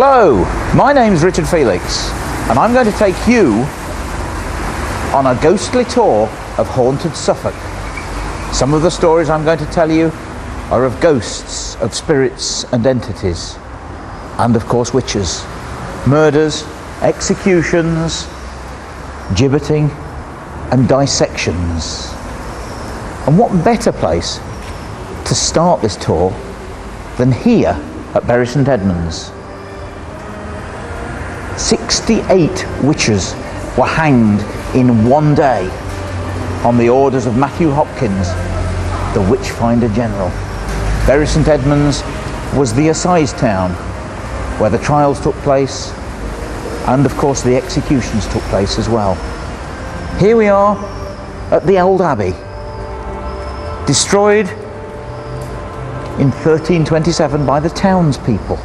Hello, my name's Richard Felix, and I'm going to take you on a ghostly tour of haunted Suffolk. Some of the stories I'm going to tell you are of ghosts, of spirits and entities, and of course witches, murders, executions, gibbeting and dissections. And what better place to start this tour than here at Bury St Edmunds. 68 witches were hanged in one day on the orders of Matthew Hopkins, the Witchfinder General. Bury St Edmunds was the assize town where the trials took place, and of course the executions took place as well. Here we are at the old abbey, destroyed in 1327 by the townspeople.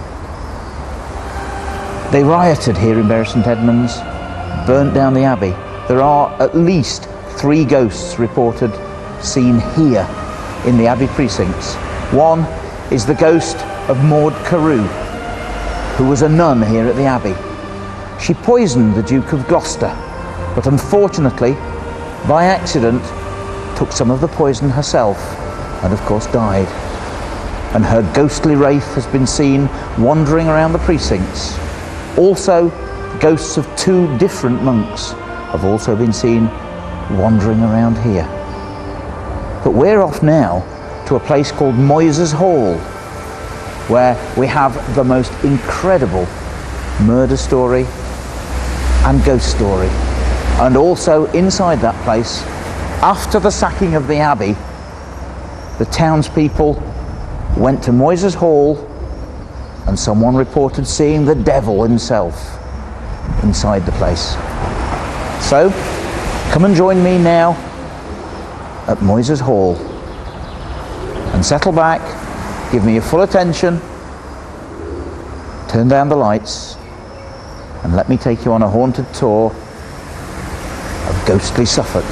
They rioted here in Bury St Edmunds, burnt down the abbey. There are at least 3 ghosts reported seen here in the abbey precincts. One is the ghost of Maud Carew, who was a nun here at the abbey. She poisoned the Duke of Gloucester, but unfortunately, by accident, took some of the poison herself and of course died. And her ghostly wraith has been seen wandering around the precincts. Also, ghosts of 2 different monks have also been seen wandering around here. But we're off now to a place called Moyses Hall, where we have the most incredible murder story and ghost story. And also inside that place, after the sacking of the abbey, the townspeople went to Moyses Hall, and someone reported seeing the devil himself inside the place. So, come and join me now at Moyses Hall, and settle back, give me your full attention, turn down the lights, and let me take you on a haunted tour of ghostly Suffolk.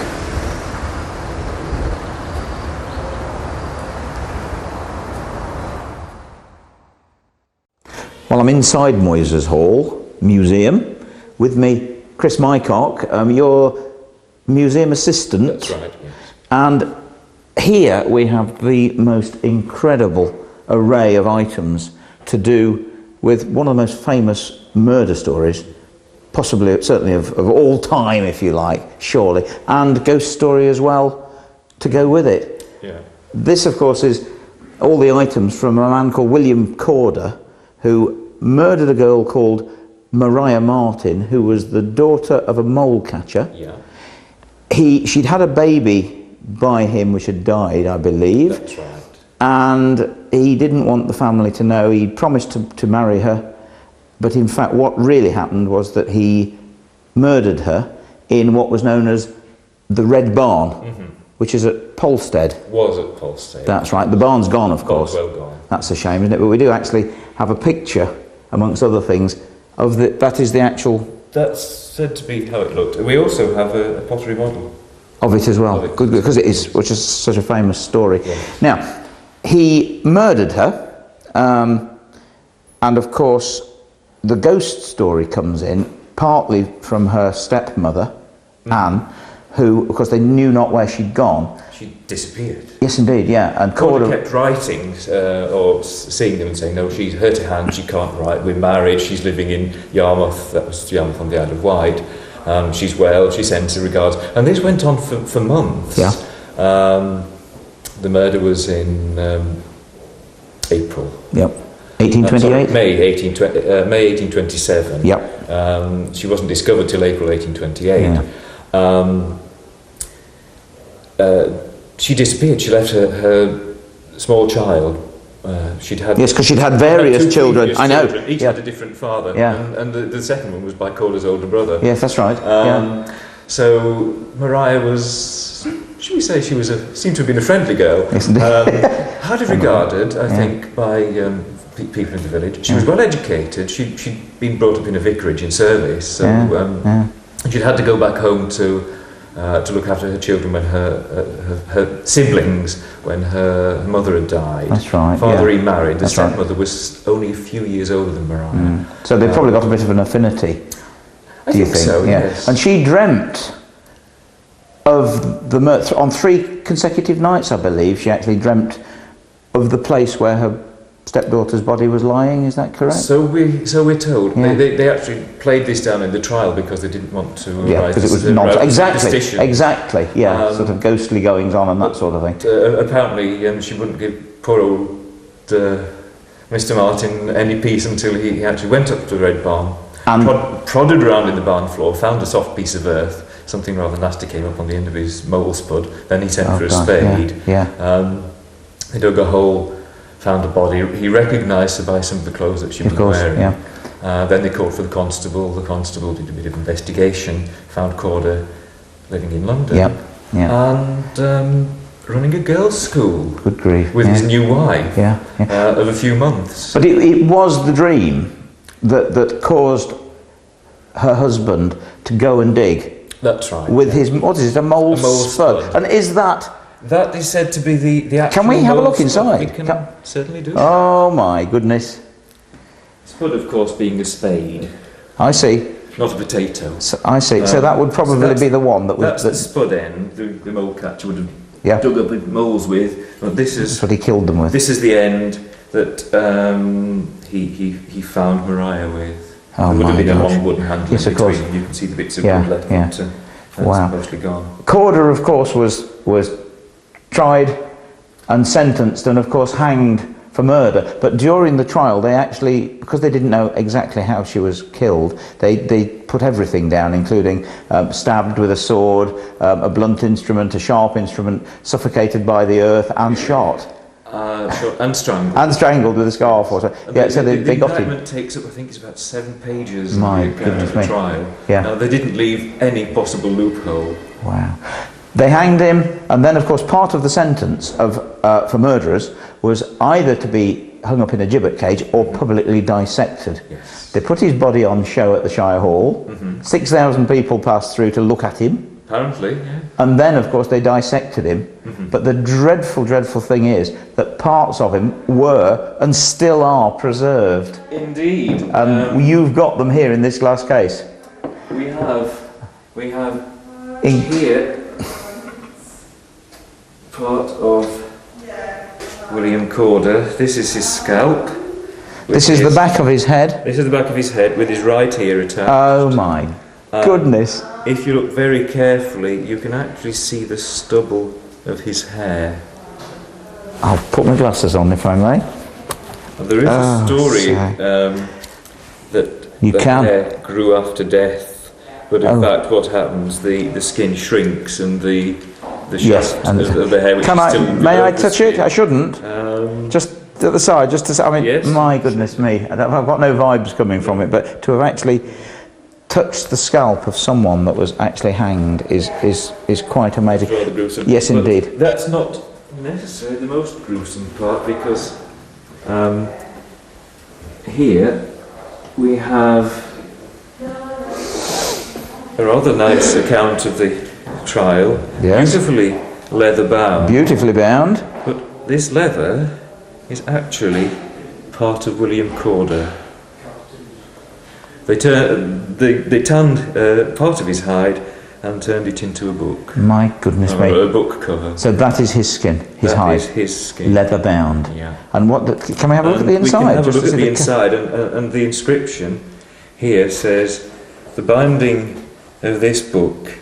Well, I'm inside Moyses Hall Museum. With me, Chris Mycock, your museum assistant. That's right, yes. And here we have the most incredible array of items to do with one of the most famous murder stories, possibly, certainly of all time, if you like, surely, and ghost story as well to go with it. Yeah. This, of course, is all the items from a man called William Corder, who murdered a girl called Maria Martin, who was the daughter of a mole catcher. Yeah. She'd had a baby by him which had died, I believe. That's right. And he didn't want the family to know. He promised to marry her, but in fact what really happened was that he murdered her in what was known as the Red Barn, which is at Polstead. Was at Polstead. That's right. The barn's gone, of course. Well gone. That's a shame, isn't it? But we do actually have a picture, amongst other things, of that is the actual... That's said to be how it looked. We also have a pottery model of it as well. Good, because it is, which is such a famous story. Yeah. Now, he murdered her, and of course, the ghost story comes in partly from her stepmother, Anne, who, of course, they knew not where she'd gone. She disappeared. Yes, indeed, yeah. And Corder kept writing or seeing them and saying, no, she's hurt her hand, she can't write, we're married, she's living in Yarmouth, that was Yarmouth on the Isle of Wight, she's well, she sends her regards. And this went on for months. Yeah. The murder was in April. Yep. 1828? May 1827. Yep. She wasn't discovered till April 1828. Yeah. She disappeared. She left her small child. She'd had yes, because she'd had various children. I know. Each had a different father. Yeah. And the second one was by Corder's older brother. Yes, that's right. So Maria was, should we say, seemed to have been a friendly girl. Yes, indeed. Highly regarded, I think, by people in the village. She was well educated. She'd been brought up in a vicarage in service, so she'd had to go back home to to look after her children when her siblings, when her mother had died. That's right. Father remarried. The That's right. stepmother was only a few years older than Mariah. So they've probably got a bit of an affinity. I think so, yes. And she dreamt of the murder on 3 consecutive nights, I believe. She actually dreamt of the place where her stepdaughter's body was lying. Is that correct? So we're told. Yeah. They actually played this down in the trial because they didn't want to arise because it was not exactly. Yeah, sort of ghostly goings on and that sort of thing. Apparently, she wouldn't give poor old Mr. Martin any peace until he actually went up to the Red Barn, and prodded around in the barn floor, found a soft piece of earth. Something rather nasty came up on the end of his mole spud. Then he sent for a spade. He dug a hole, found a body. He recognised her by some of the clothes that she was wearing. Then they called for the constable. The constable did a bit of investigation, found Corder living in London, and running a girls' school. Good grief. With his new wife of a few months. But it was the dream that caused her husband to go and dig. That's right. With his, what is it, a mole spud? And is that... That is said to be the actual... Can we have a look inside? We can certainly do. Oh my goodness. Spud, of course, being a spade. I see. Not a potato. So, I see. So that would probably be the one that was... That's the spud end, the mole catcher would have dug up moles with. But this is... That's what he killed them with. This is the end that he found Mariah with. Oh there would have my been gosh. a long wooden handle Yes, in of course. between. You can see the bits of wood left, but that's mostly gone. Corder, of course, was tried and sentenced and, of course, hanged for murder. But during the trial, they actually, because they didn't know exactly how she was killed, they put everything down, including stabbed with a sword, a blunt instrument, a sharp instrument, suffocated by the earth, and shot. And strangled. And strangled with a scarf. Or so. Yeah, so they got him. The indictment takes up, I think it's about 7 pages My of goodness the me. trial. Yeah. Now, they didn't leave any possible loophole. Wow. They hanged him, and then, of course, part of the sentence for murderers was either to be hung up in a gibbet cage or publicly dissected. Yes. They put his body on show at the Shire Hall. 6,000 people passed through to look at him. Apparently, yeah. And then, of course, they dissected him. But the dreadful, dreadful thing is that parts of him were and still are preserved. Indeed. And you've got them here in this glass case. We have here part of William Corder. This is his scalp. This is the back of his head. This is the back of his head with his right ear attached. Oh my goodness. If you look very carefully, you can actually see the stubble of his hair. I'll put my glasses on if I may. And there is a story that the hair grew after death, but in fact what happens, the skin shrinks and the shaft of the hair, which is still may I touch it? I shouldn't. Just at the side, just to say, I mean, yes. My goodness me, I've got no vibes coming from it, but to have actually touched the scalp of someone that was actually hanged is quite amazing. It's rather gruesome. Yes, but indeed. That's not necessarily the most gruesome part, because here we have a rather nice account of the trial. Yes. Beautifully leather bound. Beautifully bound. But this leather is actually part of William Corder. They tanned part of his hide and turned it into a book. My goodness me. A book cover. So that is his skin, his hide. That is his skin. Leather bound. Yeah. And can we have a look at the inside? We can have a just look to at see the inside, and the inscription here says, "The binding of this book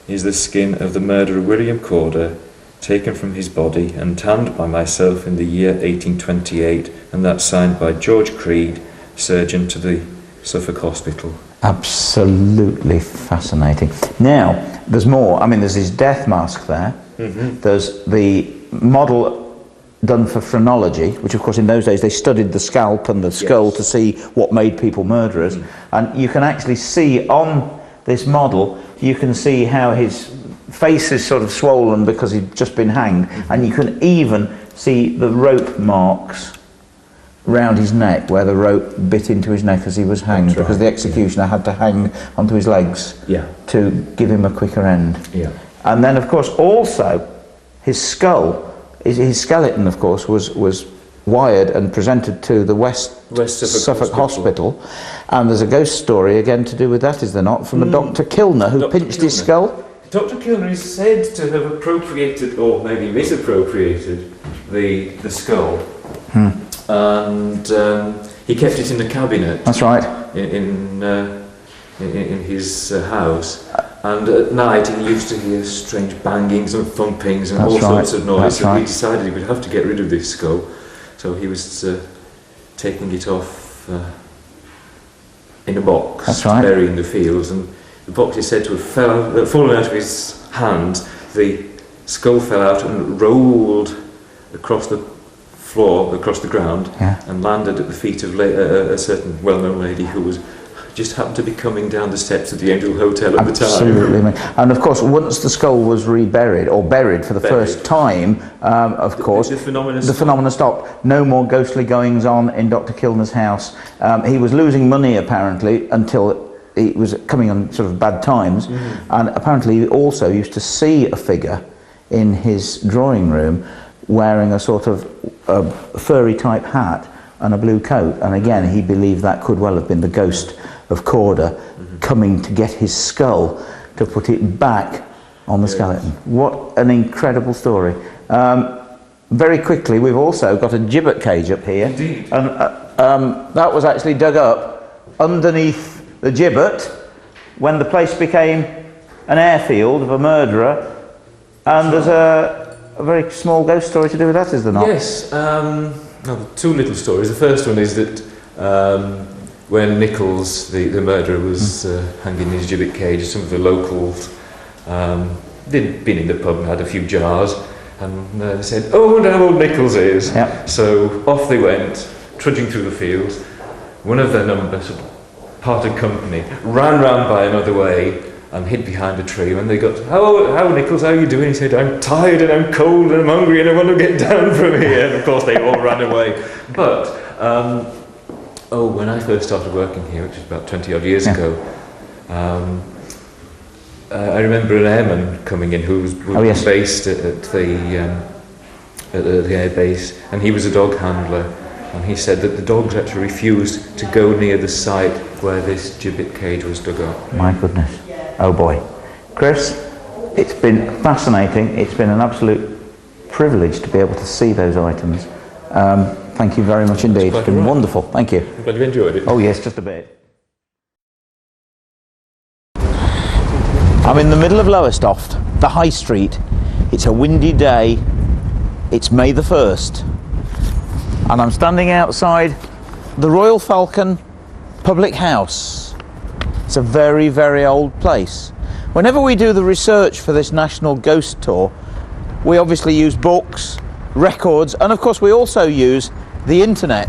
is the skin of the murderer William Corder, taken from his body and tanned by myself in the year 1828, and that's signed by George Creed, surgeon to the Suffolk Hospital." Absolutely fascinating. Now, there's more. I mean, there's his death mask there. There's the model done for phrenology, which, of course, in those days they studied the scalp and the skull to see what made people murderers. And you can actually see on this model, you can see how his face is sort of swollen because he'd just been hanged, and you can even see the rope marks round his neck where the rope bit into his neck as he was hanged, That's right, because the executioner had to hang onto his legs to give him a quicker end. And then, of course, also his skull, his skeleton, of course, was wired and presented to the West Suffolk Hospital. And there's a ghost story again to do with that, is there not, from a Dr. Kilner who pinched his skull? Dr. Kilner is said to have appropriated, or maybe misappropriated, the skull, and he kept it in the cabinet. That's right. In his house, and at night he used to hear strange bangings and thumpings and all sorts of noise. So he decided he would have to get rid of this skull. So he was taking it off in a box, buried in the fields, and the box is said to have fallen out of his hand. The skull fell out and rolled across the floor, across the ground, and landed at the feet of a certain well-known lady who was just happened to be coming down the steps of the Angel Hotel at the time. Absolutely. And of course, once the skull was reburied, or buried for the first time, of course, the phenomena stopped. No more ghostly goings on in Dr. Kilner's house. He was losing money, apparently, until he was coming on sort of bad times, and apparently he also used to see a figure in his drawing room wearing a sort of furry type hat and a blue coat, and again he believed that could well have been the ghost of Corder coming to get his skull to put it back on the skeleton. What an incredible story. Very quickly, we've also got a gibbet cage up here. Indeed. And that was actually dug up underneath the gibbet when the place became an airfield of a murderer, and there's a very small ghost story to do with that, is there not? Yes. Two little stories. The first one is that when Nichols, the murderer, was hanging in his gibbet cage, some of the locals they'd been in the pub and had a few jars, and they said, "Oh, I wonder how old Nichols is." So off they went, trudging through the fields. One of their number, parted company, ran round by another way and hid behind a tree. When they got, how Nichols, how are you doing? He said, "I'm tired and I'm cold and I'm hungry and I want to get down from here." And of course they all ran away. But when I first started working here, which was about 20 odd years ago, I remember an airman coming in who was based at the air base, and he was a dog handler, and he said that the dogs actually refused to go near the site where this gibbet cage was dug up. My goodness. Oh boy. Chris, it's been fascinating. It's been an absolute privilege to be able to see those items. Thank you very much indeed. It's been wonderful. Thank you. I'm glad you enjoyed it. Oh yes, just a bit. I'm in the middle of Lowestoft, the High Street. It's a windy day. It's May the 1st. And I'm standing outside the Royal Falcon Public House. It's a very, very old place. Whenever we do the research for this National Ghost Tour, we obviously use books, records, and of course we also use the internet.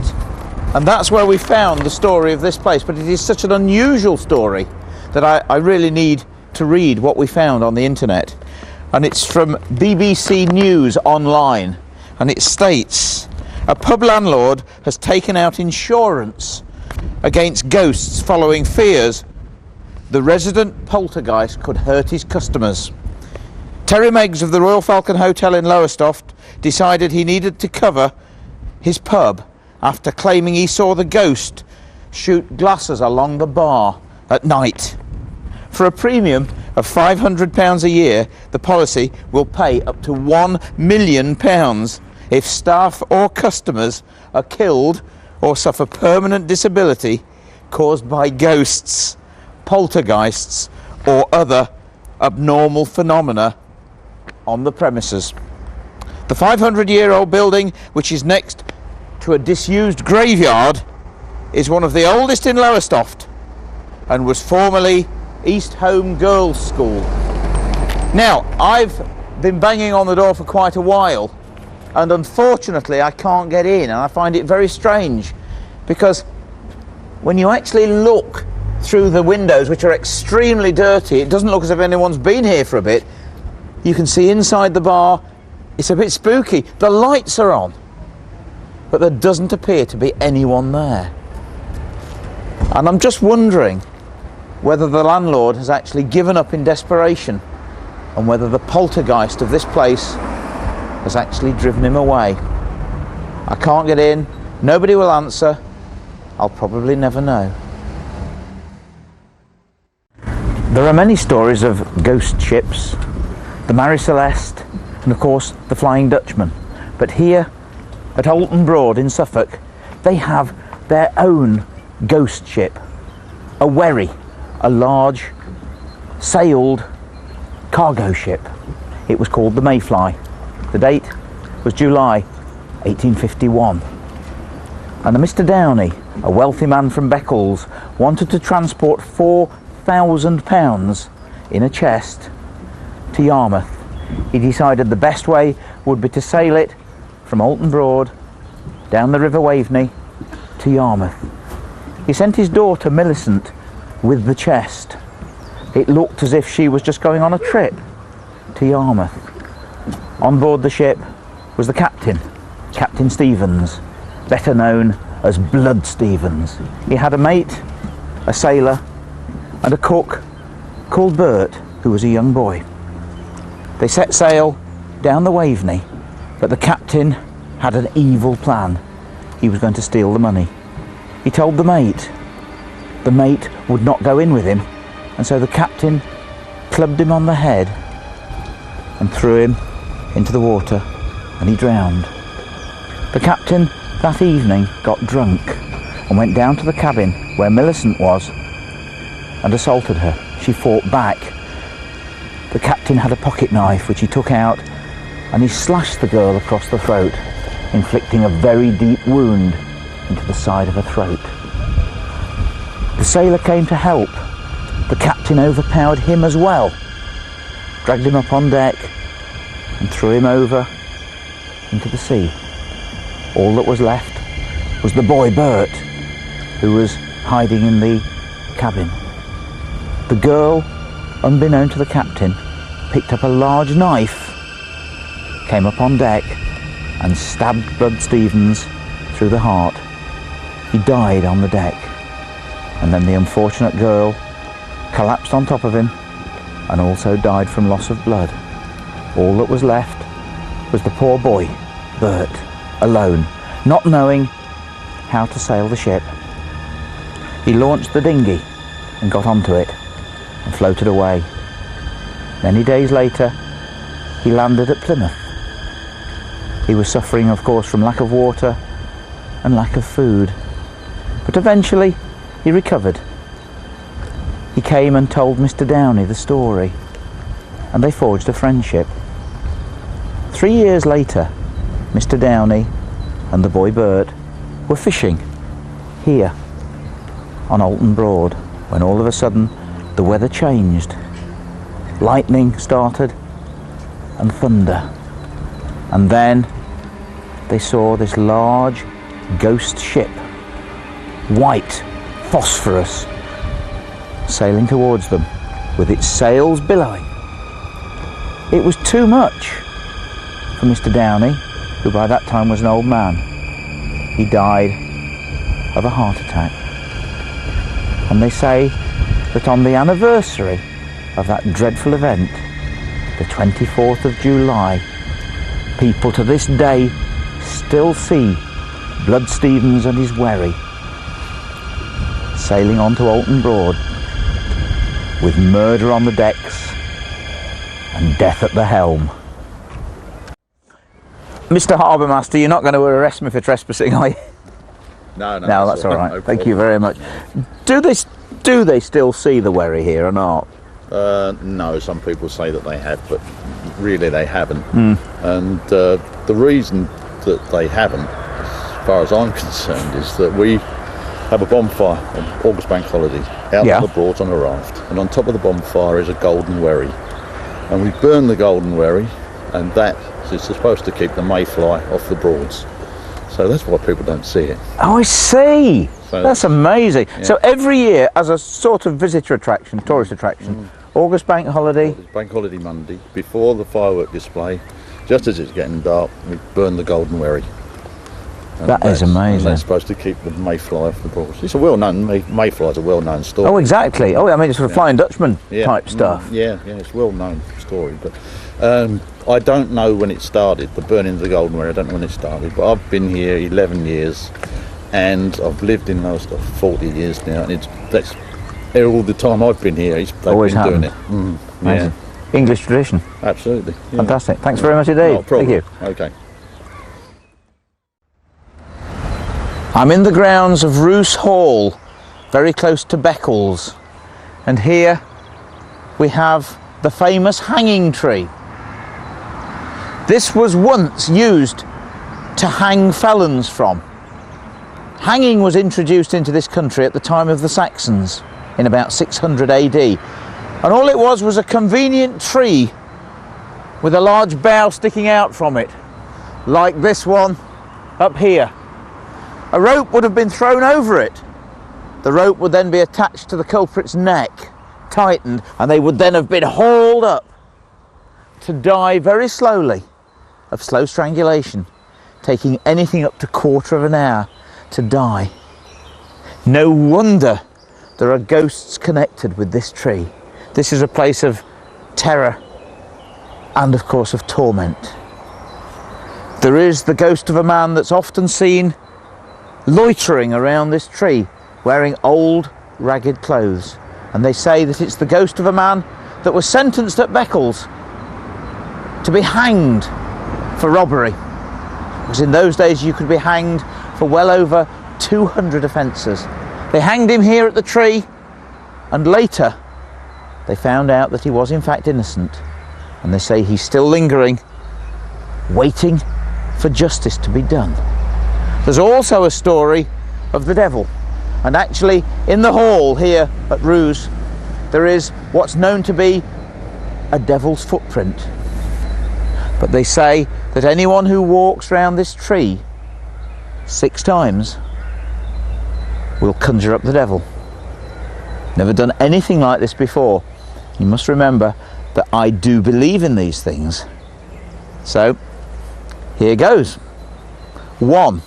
And that's where we found the story of this place. But it is such an unusual story that I really need to read what we found on the internet. And it's from BBC News Online, and it states, a pub landlord has taken out insurance against ghosts following fears the resident poltergeist could hurt his customers. Terry Meggs of the Royal Falcon Hotel in Lowestoft decided he needed to cover his pub after claiming he saw the ghost shoot glasses along the bar at night. For a premium of £500 a year, the policy will pay up to £1 million if staff or customers are killed or suffer permanent disability caused by ghosts, poltergeists, or other abnormal phenomena on the premises. The 500-year-old building, which is next to a disused graveyard, is one of the oldest in Lowestoft and was formerly East Home Girls' School. Now, I've been banging on the door for quite a while, and unfortunately I can't get in, and I find it very strange because when you actually look through the windows, which are extremely dirty, it doesn't look as if anyone's been here for a bit. You can see inside the bar. It's a bit spooky. The lights are on. but there doesn't appear to be anyone there. And I'm just wondering whether the landlord has actually given up in desperation and whether the poltergeist of this place has actually driven him away. I can't get in, nobody will answer, I'll probably never know. There are many stories of ghost ships, the Mary Celeste, and of course the Flying Dutchman. But here at Alton Broad in Suffolk, they have their own ghost ship, a wherry, a large sailed cargo ship. It was called the Mayfly. The date was July 1851. And a Mr. Downey, a wealthy man from Beccles, wanted to transport £4,000 in a chest to Yarmouth. He decided the best way would be to sail it from Alton Broad down the River Waveney to Yarmouth. He sent his daughter Millicent with the chest. It looked as if she was just going on a trip to Yarmouth. On board the ship was the captain, Captain Stevens, better known as Blood Stevens. He had a mate, a sailor, and a cook called Bert, who was a young boy. They set sail down the Waveney, but the captain had an evil plan. He was going to steal the money. He told the mate. The mate would not go in with him, and so the captain clubbed him on the head and threw him into the water, and he drowned. The captain that evening got drunk and went down to the cabin where Millicent was and assaulted her. She fought back. The captain had a pocket knife which he took out, and he slashed the girl across the throat, inflicting a very deep wound into the side of her throat. The sailor came to help. The captain overpowered him as well, dragged him up on deck and threw him over into the sea. All that was left was the boy Bert, who was hiding in the cabin. The girl, unbeknown to the captain, picked up a large knife, came up on deck and stabbed Blood Stevens through the heart. He died on the deck, and then the unfortunate girl collapsed on top of him and also died from loss of blood. All that was left was the poor boy, Bert, alone, not knowing how to sail the ship. He launched the dinghy and got onto it and floated away. Many days later, he landed at Plymouth. He was suffering, of course, from lack of water and lack of food, but eventually he recovered. He came and told Mr. Downey the story, and they forged a friendship. 3 years later, Mr. Downey and the boy Bert were fishing here on Alton Broad when all of a sudden the weather changed. Lightning started and thunder, and then they saw this large ghost ship, white, phosphorus, sailing towards them with its sails billowing. It was too much for Mr. Downey, who by that time was an old man. He died of a heart attack. And they say that on the anniversary of that dreadful event, the 24th of July, people to this day still see Blood Stevens and his wherry sailing onto Alton Broad with murder on the decks and death at the helm. Mr. Harbour Master, you're not going to arrest me for trespassing, are you? No, that's all right. No Thank you very much. Do they still see the wherry here or not? No, some people say that they have, but really they haven't. And the reason that they haven't, as far as I'm concerned, is that we have a bonfire on August Bank holiday out on the Broads on a raft, and on top of the bonfire is a golden wherry, and we burn the golden wherry, and that is supposed to keep the mayfly off the Broads. So that's why people don't see it. Oh, I see. So that's amazing. Yeah. So every year, as a sort of visitor attraction, tourist attraction, August Bank holiday. Bank holiday Monday, before the firework display, just as it's getting dark, we burn the golden wherry. And That is amazing. And that's supposed to keep the mayfly off the boards. It's a well-known, mayfly's a well-known story. Oh, exactly. Oh, I mean, it's sort of Flying Dutchman type stuff. Yeah, it's a well-known story. But I don't know when it started, the burning of the Golden Ware, I don't know when it started, but I've been here 11 years and I've lived in those stuff 40 years now, and that's all the time I've been here, they've Always been happened. doing it. Amazing. English tradition. Absolutely. Yeah. Fantastic. Thanks very much indeed. Not a problem. Thank you. Okay. I'm in the grounds of Roos Hall, very close to Beccles, and here we have the famous hanging tree. This was once used to hang felons from. Hanging was introduced into this country at the time of the Saxons in about 600 AD, and all it was a convenient tree with a large bough sticking out from it, like this one up here. A rope would have been thrown over it. The rope would then be attached to the culprit's neck, tightened, and they would then have been hauled up to die very slowly of slow strangulation, taking anything up to quarter of an hour to die. No wonder there are ghosts connected with this tree. This is a place of terror and of course of torment. There is the ghost of a man that's often seen loitering around this tree, wearing old ragged clothes, and they say that it's the ghost of a man that was sentenced at Beccles to be hanged for robbery, because in those days you could be hanged for well over 200 offences. They hanged him here at the tree, and later they found out that he was in fact innocent, and they say he's still lingering, waiting for justice to be done. There's also a story of the devil, and actually in the hall here at Roos there is what's known to be a devil's footprint. But they say that anyone who walks round this tree 6 times will conjure up the devil. Never done anything like this before. You must remember that I do believe in these things. So here goes. 1.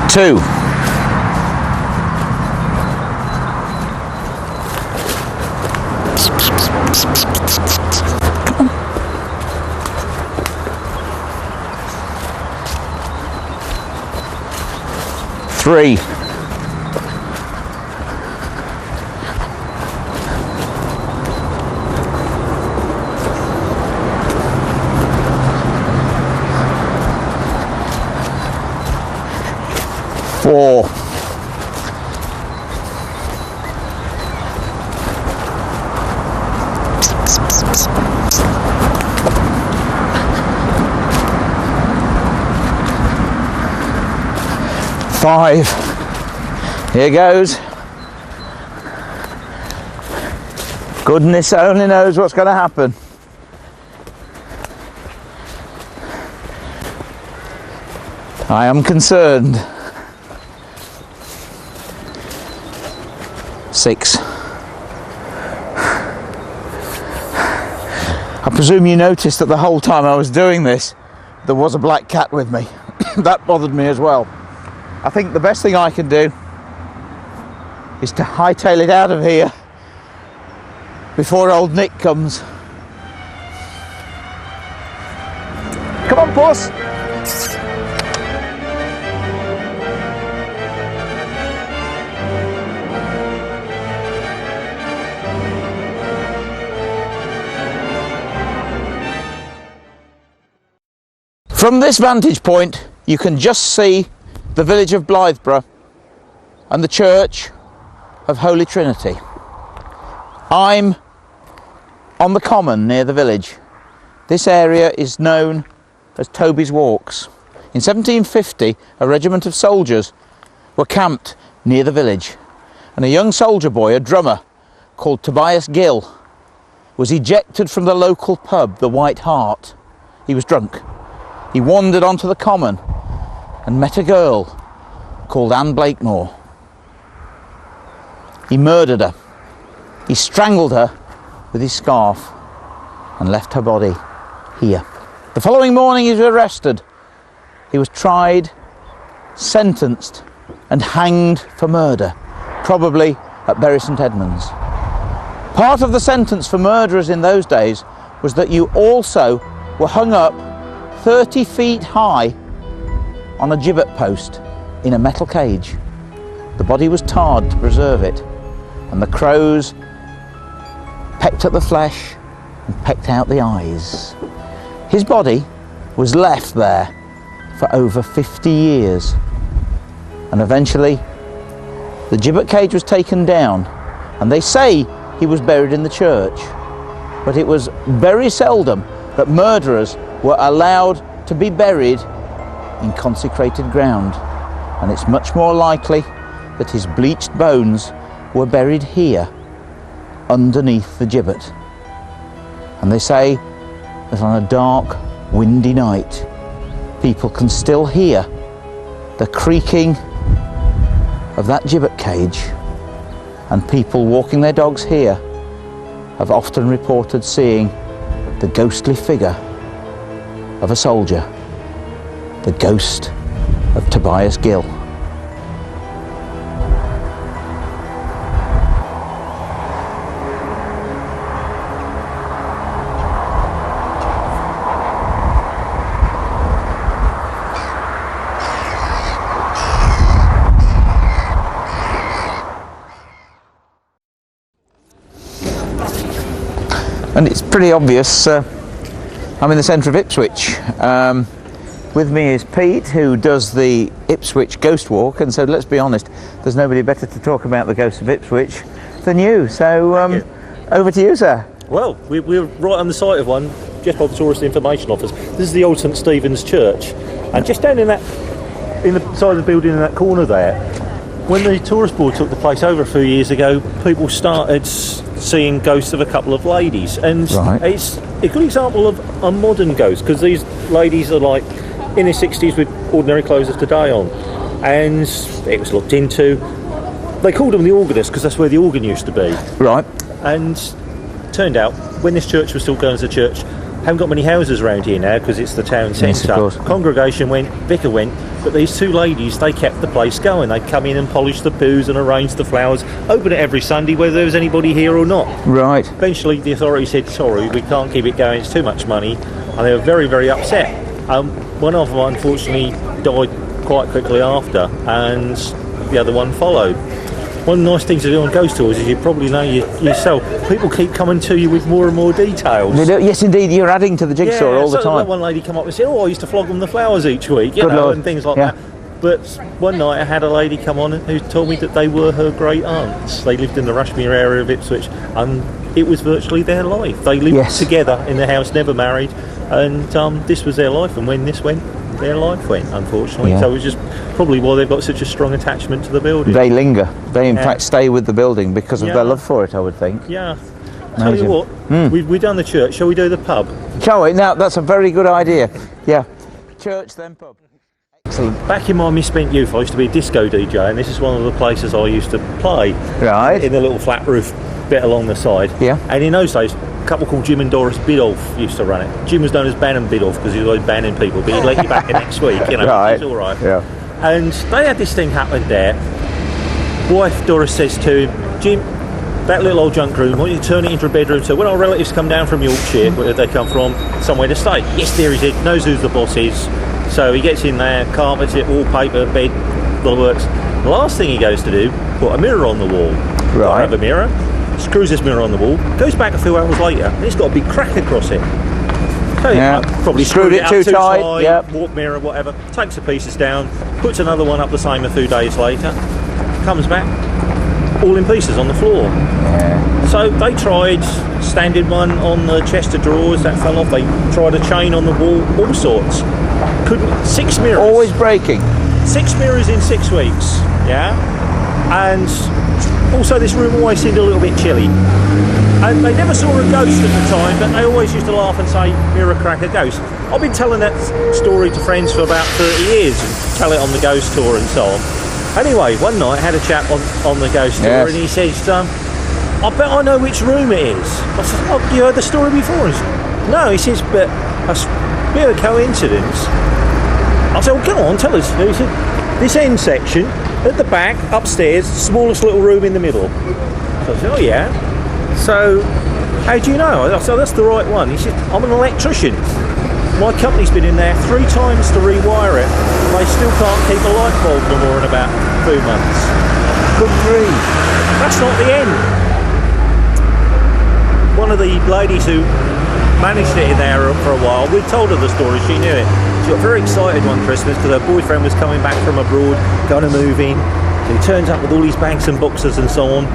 2. 3. 4. 5. Here goes. Goodness only knows what's going to happen. I am concerned. 6. I presume you noticed that the whole time I was doing this, there was a black cat with me. That bothered me as well. I think the best thing I can do is to hightail it out of here before old Nick comes. Come on, puss! From this vantage point, you can just see the village of Blythburgh and the church of Holy Trinity. I'm on the common near the village. This area is known as Toby's Walks. In 1750, a regiment of soldiers were camped near the village, and a young soldier boy, a drummer called Tobias Gill, was ejected from the local pub, the White Hart. He was drunk. He wandered onto the common and met a girl called Anne Blakemore. He murdered her. He strangled her with his scarf and left her body here. The following morning he was arrested. He was tried, sentenced and hanged for murder, probably at Bury St Edmunds. Part of the sentence for murderers in those days was that you also were hung up 30 feet high on a gibbet post in a metal cage. The body was tarred to preserve it, and the crows pecked at the flesh and pecked out the eyes. His body was left there for over 50 years, and eventually the gibbet cage was taken down, and they say he was buried in the church. But it was very seldom that murderers were allowed to be buried in consecrated ground, and it's much more likely that his bleached bones were buried here underneath the gibbet. And they say that on a dark, windy night, people can still hear the creaking of that gibbet cage, and people walking their dogs here have often reported seeing the ghostly figure of a soldier, the ghost of Tobias Gill. And it's pretty obvious, I'm in the centre of Ipswich. With me is Pete, who does the Ipswich Ghost Walk, and so let's be honest, there's nobody better to talk about the ghosts of Ipswich than you. So over to you, sir. Well, we're right on the site of one, just by the Tourist Information Office. This is the old St Stephen's Church, and just down in the side of the building in that corner there, when the tourist board took the place over a few years ago, people started seeing ghosts of a couple of ladies, and it's a good example of a modern ghost, because these ladies are like in their 60s with ordinary clothes of today on, and it was looked into. They called them the organist because that's where the organ used to be. Right. And turned out, when this church was still going as a church, haven't got many houses around here now because it's the town centre. Yes, congregation went, vicar went, but these two ladies, they kept the place going. They'd come in and polish the pews and arrange the flowers, open it every Sunday whether there was anybody here or not. Right. Eventually the authority said, sorry, we can't keep it going, it's too much money, and they were very, very upset. One of them unfortunately died quite quickly after, and the other one followed. One of the nice things to do on ghost tours is, you probably know yourself, people keep coming to you with more and more details. They do. Yes, indeed, you're adding to the jigsaw all the time. One lady come up and said, I used to flog them the flowers each week, you know, and things like that. But one night I had a lady come on who told me that they were her great aunts. They lived in the Rushmere area of Ipswich, and it was virtually their life. They lived together in the house, never married, and this was their life, and when this went, their life went, unfortunately. So it was just probably why they've got such a strong attachment to the building. They linger. They in fact stay with the building because of their love for it, I would think. Yeah. Tell you what, we've done the church. Shall we do the pub? Shall we? Now, that's a very good idea. Yeah. Church, then pub. Excellent. Back in my misspent youth, I used to be a disco DJ, and this is one of the places I used to play. Right. In the little flat roof bit along the side. Yeah. And in those days, a couple called Jim and Doris Biddulph used to run it. Jim was known as Bannon Biddulph because he was always banning people, but he'd let you back in next week, you know. Right. It's all right. Yeah. And they had this thing happen there. Wife Doris says to him, Jim, that little old junk room, why don't you turn it into a bedroom so when our relatives come down from Yorkshire, where they come from, somewhere to stay. Yes, dear, he said, knows who the boss is. So he gets in there, carpets it, wallpaper, bed, the works. The last thing he goes to do, put a mirror on the wall. Right. Have a mirror, screws this mirror on the wall, goes back a few hours later, and it's got a big crack across it. So probably screwed it too tight, warp mirror, whatever, takes the pieces down, puts another one up the same a few days later, comes back, all in pieces on the floor. Yeah. So they tried standing one on the chest of drawers, that fell off. They tried a chain on the wall, all sorts. Couldn't. 6 mirrors. Always breaking. 6 mirrors in 6 weeks. Yeah. And also this room always seemed a little bit chilly. And they never saw a ghost at the time, but they always used to laugh and say, mirror cracker ghost. I've been telling that story to friends for about 30 years and tell it on the ghost tour and so on. Anyway, one night I had a chap on the ghost tour, Yes. and he says, I bet I know which room it is. I said, oh, you heard the story before? He said, no, he says, but a bit of a coincidence. I said, well, come on, tell us. He said, this end section, at the back, upstairs, smallest little room in the middle. So I said, oh yeah. So, how do you know? I said, that's the right one. He said, I'm an electrician. My company's been in there 3 times to rewire it. They still can't keep a light bulb no more in about 2 months. Good grief. That's not the end. One of the ladies who managed it in there for a while, we told her the story, she knew it. She got very excited one Christmas because her boyfriend was coming back from abroad, going to move in. He turns up with all these bags and boxes and so on.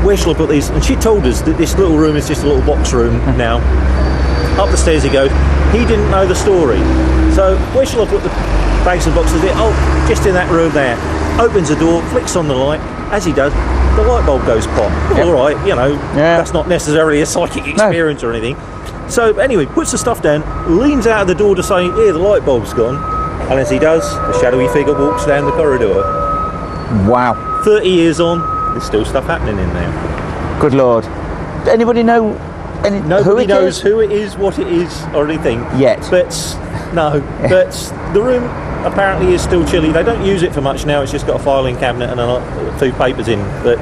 Where shall I put these? And she told us that this little room is just a little box room now. Up the stairs he goes. He didn't know the story. So where shall I put the bags and boxes? Oh, just in that room there. Opens the door, flicks on the light. As he does, the light bulb goes pop. Well, all right, you know, that's not necessarily a psychic experience or anything. So anyway, puts the stuff down, leans out of the door to say, "Here, the light bulb's gone." And as he does, a shadowy figure walks down the corridor. Wow. 30 years on, there's still stuff happening in there. Good Lord. Anybody know Nobody knows who it is, what it is, or anything. Yet. But the room apparently is still chilly. They don't use it for much now. It's just got a filing cabinet and a few papers in. But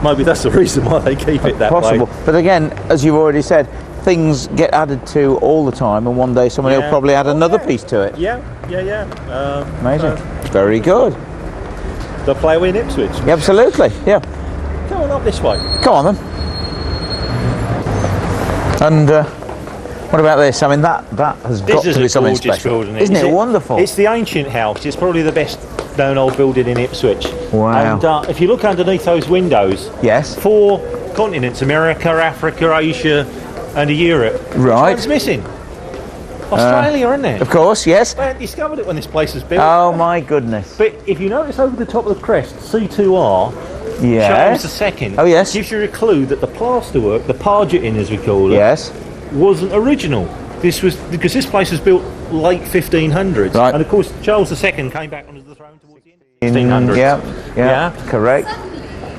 maybe that's the reason why they keep it that Possible. way. But again, as you've already said, things get added to all the time, and one day someone will probably add another piece to it. Yeah. Amazing. Very good. The Plough in Ipswich. Absolutely. Yeah. Come on up this way. Come on then. And what about this? I mean, that has got to be something special, building, isn't it? Wonderful. It's the ancient house. It's probably the best known old building in Ipswich. Wow. And if you look underneath those windows, Yes. 4 continents: America, Africa, Asia, and Europe. Right. Which one's missing? Australia, isn't it? Of course, yes. They hadn't discovered it when this place was built. Oh my goodness. But if you notice over the top of the crest, C2R, Yes. Charles II, Oh, yes. gives you a clue that the plasterwork, the pargeting as we call it, Yes. wasn't original. This was because this place was built late 1500s, Right. and of course Charles II came back onto the throne towards the end of the 1500s. Yeah. Correct.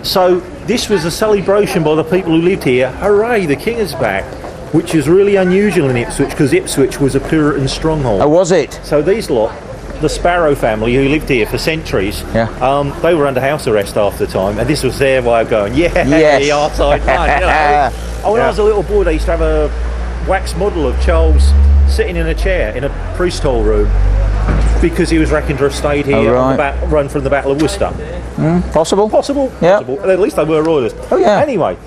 So this was a celebration by the people who lived here. Hooray, the king is back, which is really unusual in Ipswich because Ipswich was a Puritan stronghold. Oh, was it? So these lot, the Sparrow family who lived here for centuries, they were under house arrest half the time, and this was their way of going, Yes. outside fun, you know. When I was a little boy, they used to have a wax model of Charles sitting in a chair in a priest hall room because he was reckoned to have stayed here on the run from the Battle of Worcester. Possible. Yeah. Possible. At least they were royalists. Oh, yeah. Anyway,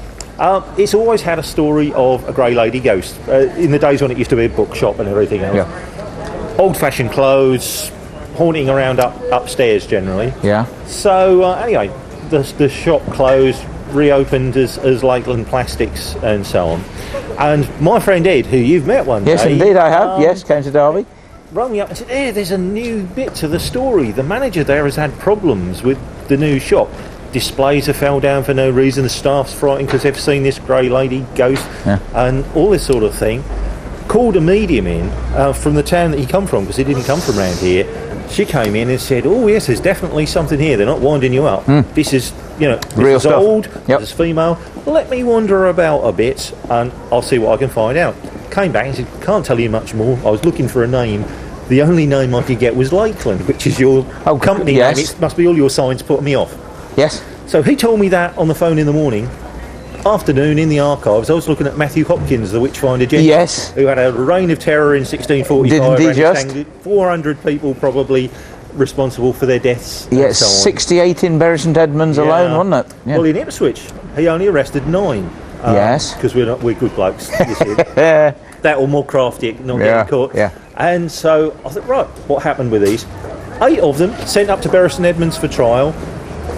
it's always had a story of a grey lady ghost. In the days when it used to be a bookshop and everything else. Yeah. Old-fashioned clothes, haunting around upstairs generally. Yeah. So anyway, the shop closed, reopened as Lakeland Plastics and so on. And my friend Ed, who you've met one day. Yes, indeed I have. Yes, came to Derby. Rang me up and said, "Hey, there's a new bit to the story. The manager there has had problems with the new shop. Displays have fell down for no reason. The staff's frightened because they've seen this grey lady ghost and all this sort of thing." Called a medium in from the town that he come from because he didn't come from around here. She came in and said, "Oh yes, there's definitely something here. They're not winding you up. This is, this Real is stuff. old. Yep. This is female. Let me wander about a bit and I'll see what I can find out." Came back and said, "Can't tell you much more. I was looking for a name. The only name I could get was Lakeland, which is your company name. It must be all your signs putting me off." Yes. So he told me that on the phone in the morning. Afternoon in the archives, I was looking at Matthew Hopkins, the Witchfinder Gent, who had a reign of terror in 1645. Did just 400 people probably responsible for their deaths. Yes, and so on. 68 in Bury St Edmunds alone, wasn't it? Yeah. Well, in Ipswich, he only arrested 9. Yes, because we're good blokes. You see. That or more crafty, not getting caught. Yeah. And so I thought, right, what happened with these? 8 of them sent up to Bury St Edmunds for trial.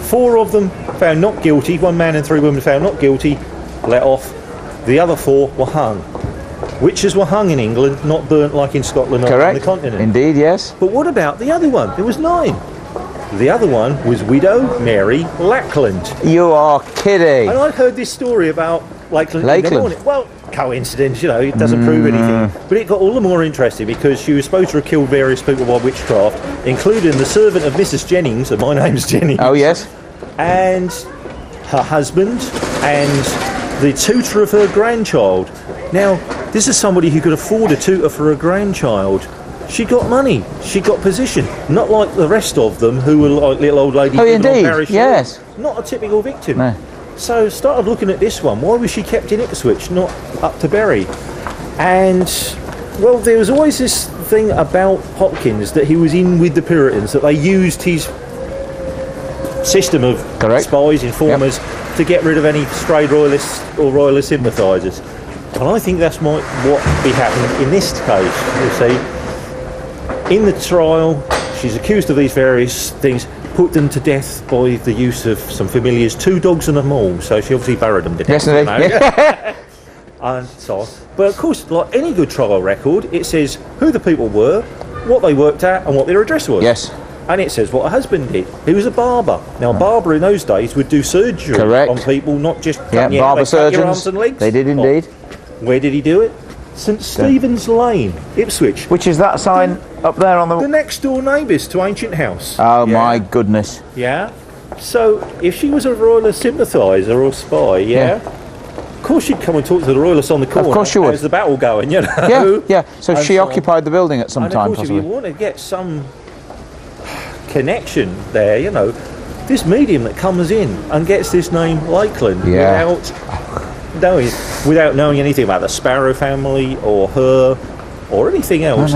4 of them found not guilty. 1 man and 3 women found not guilty, let off. The other 4 were hung. Witches were hung in England, not burnt like in Scotland or on the continent. Indeed, yes. But what about the other one? There was 9. The other one was Widow Mary Lackland. You are kidding. And I'd heard this story about Lakeland. In the morning. Well, coincidence, you know, it doesn't prove anything. But it got all the more interesting because she was supposed to have killed various people by witchcraft, including the servant of Mrs. Jennings, and my name's Jennings. Oh, yes. And her husband and the tutor of her grandchild. Now, this is somebody who could afford a tutor for her grandchild. She got money, she got position, not like the rest of them who were like little old ladies. Oh, indeed, yes. Not a typical victim. No. So started looking at this one. Why was she kept in Ipswich, not up to Bury? And, well, there was always this thing about Hopkins that he was in with the Puritans, that they used his system of spies, informers, to get rid of any stray royalists or royalist sympathisers. And I think that's what be happening in this case, you see. In the trial, she's accused of these various things, put them to death by the use of some familiars, 2 dogs and a mole, so she obviously buried them to death. Yes, indeed. And so on. But of course, like any good trial record, it says who the people were, what they worked at, and what their address was. Yes. And it says what her husband did. He was a barber. Now, a barber in those days would do surgery on people, not just cut your arms and legs. They did indeed. Where did he do it? St Stephen's Lane, Ipswich. Which is that sign up there on the next door neighbours to Ancient House. Oh, my goodness. Yeah. So if she was a royalist sympathiser or spy, of course she'd come and talk to the royalists on the corner. Of course she would. How's the battle going, you know? Yeah. So she occupied the building at some time, of course, possibly. if you want to get some connection there, you know, this medium that comes in and gets this name Lakeland without knowing anything about the Sparrow family or her or anything else.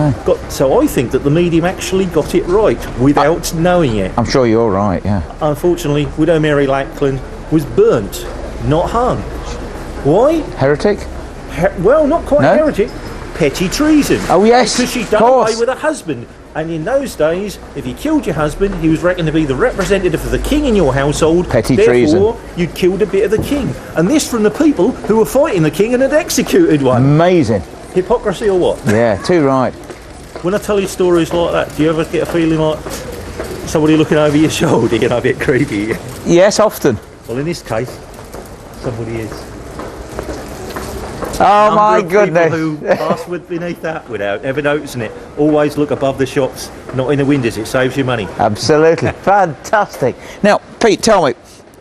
So I think that the medium actually got it right without knowing it. I'm sure you're right, yeah. Unfortunately, Widow Mary Lakeland was burnt, not hung. Why? Heretic? Well, not quite heretic. Petty treason. Oh, yes, because she'd done away with her husband. And in those days, if you killed your husband, he was reckoned to be the representative of the king in your household. Petty Therefore, treason. You'd killed a bit of the king. And this from the people who were fighting the king and had executed one. Amazing. Hypocrisy or what? Yeah, too right. When I tell you stories like that, do you ever get a feeling like somebody looking over your shoulder, getting a bit creepy? Yes, often. Well, in this case, somebody is. Oh my goodness! People who pass beneath that without ever noticing it. Always look above the shops, not in the windows. It saves you money. Absolutely, fantastic. Now, Pete, tell me,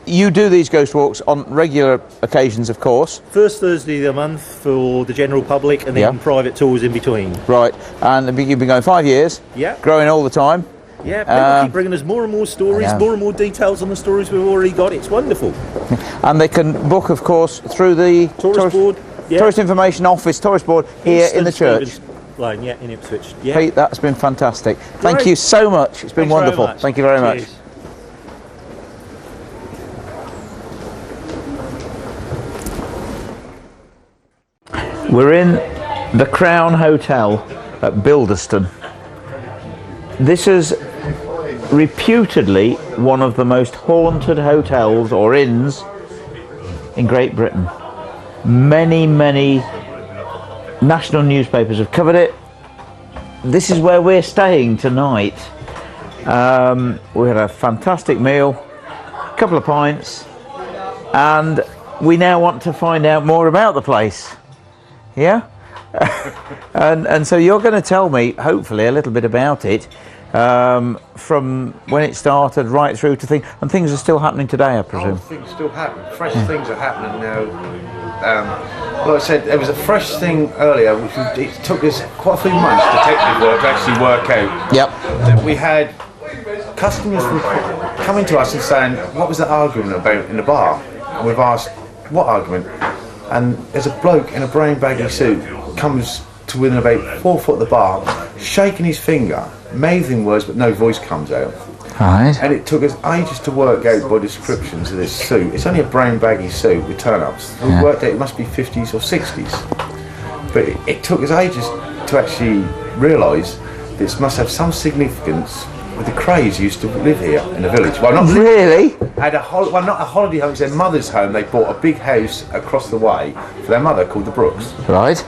you do these ghost walks on regular occasions, of course. First Thursday of the month for the general public, and then private tours in between. Right, and you've been going 5 years. Yeah. Growing all the time. Yeah, people keep bringing us more and more stories, more and more details on the stories we've already got. It's wonderful. And they can book, of course, through the tourist board. Yeah. Tourist Information Office, Tourist Board, here in the church. Lane, in Ipswich. Yeah. Pete, that's been fantastic. Thank you so much. It's been wonderful. Thank you very much. We're in the Crown Hotel at Bilderston. This is reputedly one of the most haunted hotels or inns in Great Britain. Many national newspapers have covered it. This is where we're staying tonight. We had a fantastic meal, a couple of pints, and we now want to find out more about the place. Yeah? and so you're going to tell me, hopefully, a little bit about it, from when it started right through to things, and things are still happening today, I presume. Things still happen. Fresh things are happening now. Like I said, there was a fresh thing earlier, which it took us quite a few months, detective work, to actually work out. Yep. That we had customers coming to us and saying, what was the argument about in the bar? And we've asked, what argument? And there's a bloke in a brown baggy suit comes to within about 4 foot of the bar, shaking his finger, mouthing words, but no voice comes out. Right. And it took us ages to work out by descriptions of this suit. It's only a brown baggy suit with turn-ups. We worked out it must be 50s or 60s. But it took us ages to actually realise this must have some significance with the Crays used to live here in the village. Well, not really. Had not a holiday home, it's their mother's home. They bought a big house across the way for their mother called the Brooks. Right.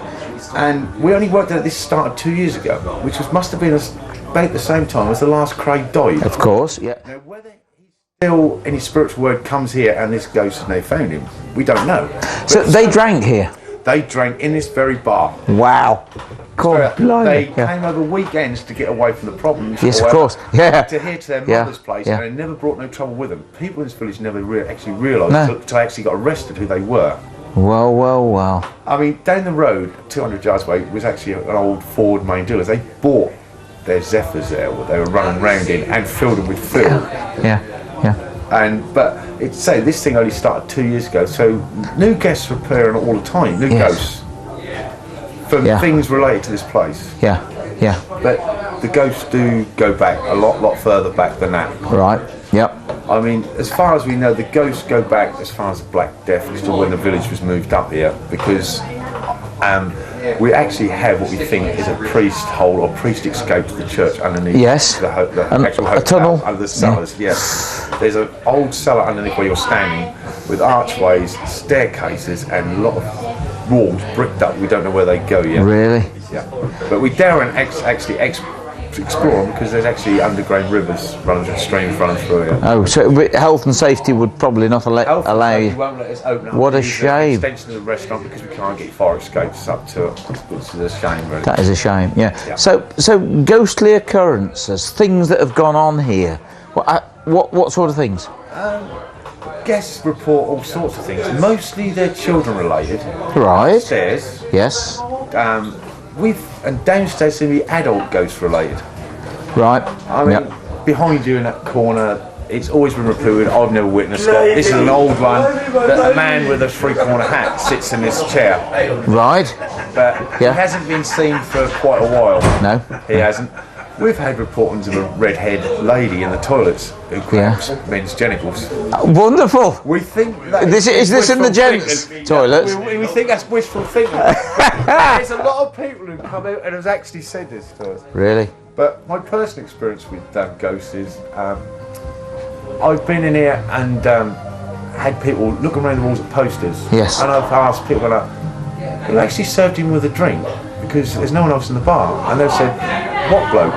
And we only worked out this started 2 years ago, which must have been about the same time as the last Craig died. Of course, yeah. Now, whether still any spiritual word comes here and this ghost and they found him, we don't know. So they drank here? They drank in this very bar. Wow. God, They blimey. came over weekends to get away from the problems. Yes, or of course. Yeah. To here to their Yeah. mother's place, Yeah. and they never brought no trouble with them. People in this village never actually realised No. until they actually got arrested who they were. Well, well, well. I mean, down the road, 200 yards away, was actually an old Ford main dealers. They bought their Zephyrs there, what they were running round in, and filled them with fuel. Yeah, yeah. But it's say this thing only started 2 years ago, so new guests were appearing all the time, new Yes. ghosts from Yeah. things related to this place. Yeah, yeah. But the ghosts do go back a lot further back than that. Right. Yep. I mean, as far as we know, the ghosts go back as far as the Black Death, to when the village was moved up here, because we actually have what we think is a priest hole or priest escape to the church underneath. Yes. The actual a hotel, tunnel. under the cellars. Yes. There's an old cellar underneath where you're standing, with archways, staircases, and a lot of walls bricked up. We don't know where they go yet. Really? Yeah. But we daren't actually explore them because there's actually underground rivers running, streams running through here. Oh, so health and safety would probably not allow You you. won't let us open up. What a Use the shame. Extension of the restaurant because we can't get fire escapes up to it, which is a shame, really. That is a shame. Yeah. Yeah. So ghostly occurrences, things that have gone on here. What sort of things? Guests report all sorts of things. Mostly they're children related. Right. Upstairs, Yes. and downstairs seem to be adult ghost related. Right. I mean, behind you in that corner, it's always been reported. I've never witnessed it. This is an old one. That a man with a three-corner hat sits in this chair, Right. but Yeah. he hasn't been seen for quite a while. No. He hasn't. We've had reportings of a red-haired lady in the toilets who grabs men's genitals. Wonderful. We think that Is this in the wishful gents' thinking. toilets? We think that's wishful thinking. There's a lot of people who come out and have actually said this to us. Really? But my personal experience with ghosts is I've been in here and had people looking around the walls at posters. Yes. And I've asked people like, who actually served him with a drink because there's no one else in the bar. And they've said, what bloke?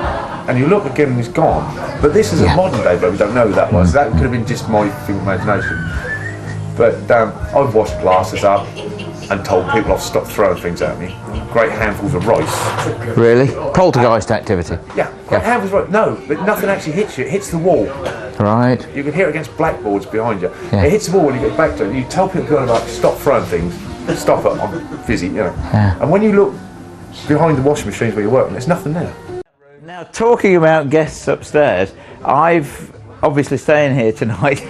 And you look again and he's gone. But this is a modern day bloke, we don't know who that was. That could have been just my imagination. But I've washed glasses up and told people I've stopped throwing things at me. Great handfuls of rice. Really? Poltergeist activity. Yeah, great handfuls of rice. No, but nothing actually hits you. It hits the wall. Right. You can hear it against blackboards behind you. Yeah. It hits the wall when you get back to it. You tell people going like, stop throwing things. Stop it. I'm busy, you know. Yeah. And when you look behind the washing machines where you're working, there's nothing there. Now, talking about guests upstairs, I've obviously staying here tonight.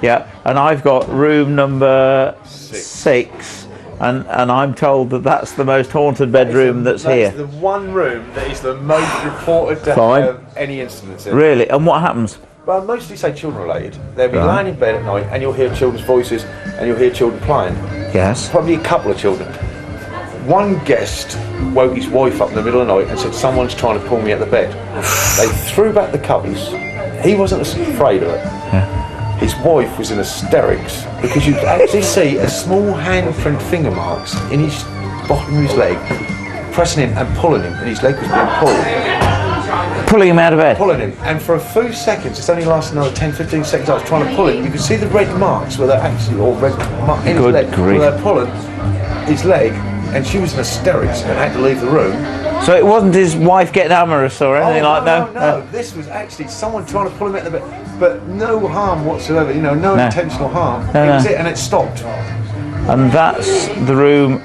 Yeah, and I've got room number 6. And I'm told that that's the most haunted bedroom that's here. the one room that is the most reported to Fine. have any incidents in. Really? And what happens? Well, mostly say children related. They'll be Right. lying in bed at night and you'll hear children's voices and you'll hear children playing. Yes. Probably a couple of children. One guest woke his wife up in the middle of the night and said, someone's trying to pull me out the bed. They threw back the covers. He wasn't afraid of it. Yeah. His wife was in hysterics because you could actually see a small handprint finger marks in his bottom of his leg, pressing him and pulling him, and his leg was being pulled. Pulling him out of bed. Pulling him, and for a few seconds, it's only lasted another 10-15 seconds, I was trying to pull him, you could see the red marks where they're actually, or red mark in his Good leg, grief. where they're pulling his leg, and she was in hysterics and had to leave the room. So it wasn't his wife getting amorous or anything like that? No. This was actually someone trying to pull him out of the bed, but no harm whatsoever, you know, no intentional harm. No, It was no. it, and it stopped. And that's the room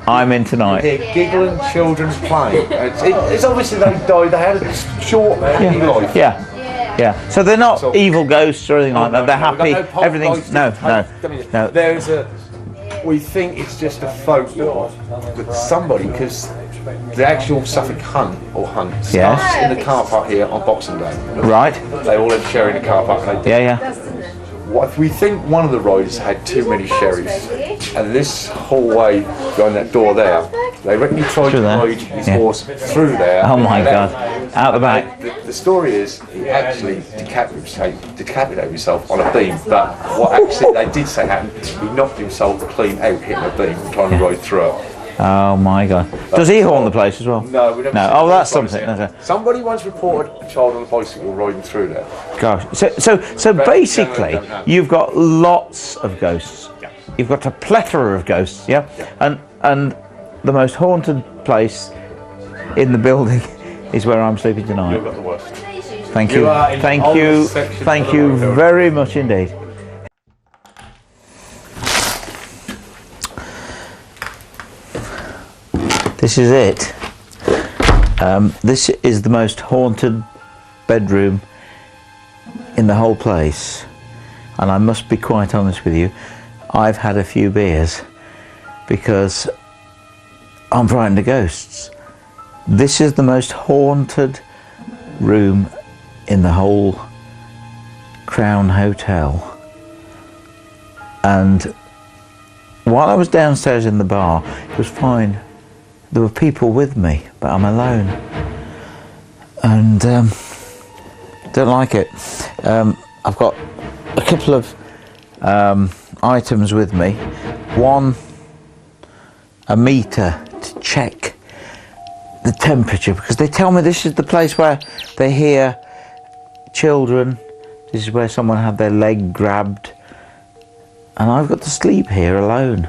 I'm in tonight. Here, giggling children playing. It's obviously they died, they had a short, happy life. Yeah. Yeah. So they're not So- evil ghosts or anything like that. They're happy. We've got no Everything's poltergeist. no. There's we think it's just a folklore that somebody, because the actual Suffolk hunt starts Yes. in the car park here on Boxing Day. Right. They all have sherry in the car park. And they Yeah. What we think one of the riders had too many sherries, and this hallway behind that door there, they reckon he tried Through to there? ride his Yeah. horse through there. Oh my and God. Out the back. The story is he actually decapitated himself on a beam, but what actually they did say happened, he knocked himself clean out hitting a beam trying to ride through it. Oh my God. Does he haunt the place as well? No, we don't. No. Oh, that's something. Okay. Somebody once reported a child on a bicycle riding through there. Gosh. So basically, you've got lots of ghosts. you've got a plethora of ghosts, yeah? And the most haunted place in the building is where I'm sleeping tonight. You've got the worst. Thank you. Thank you very much indeed. This is it. This is the most haunted bedroom in the whole place, and I must be quite honest with you, I've had a few beers because I'm frightened of ghosts. This is the most haunted room in the whole Crown Hotel, and while I was downstairs in the bar it was fine. There were people with me, but I'm alone, and don't like it. I've got a couple of items with me. One, a meter to check the temperature, because they tell me this is the place where they hear children. This is where someone had their leg grabbed, and I've got to sleep here alone.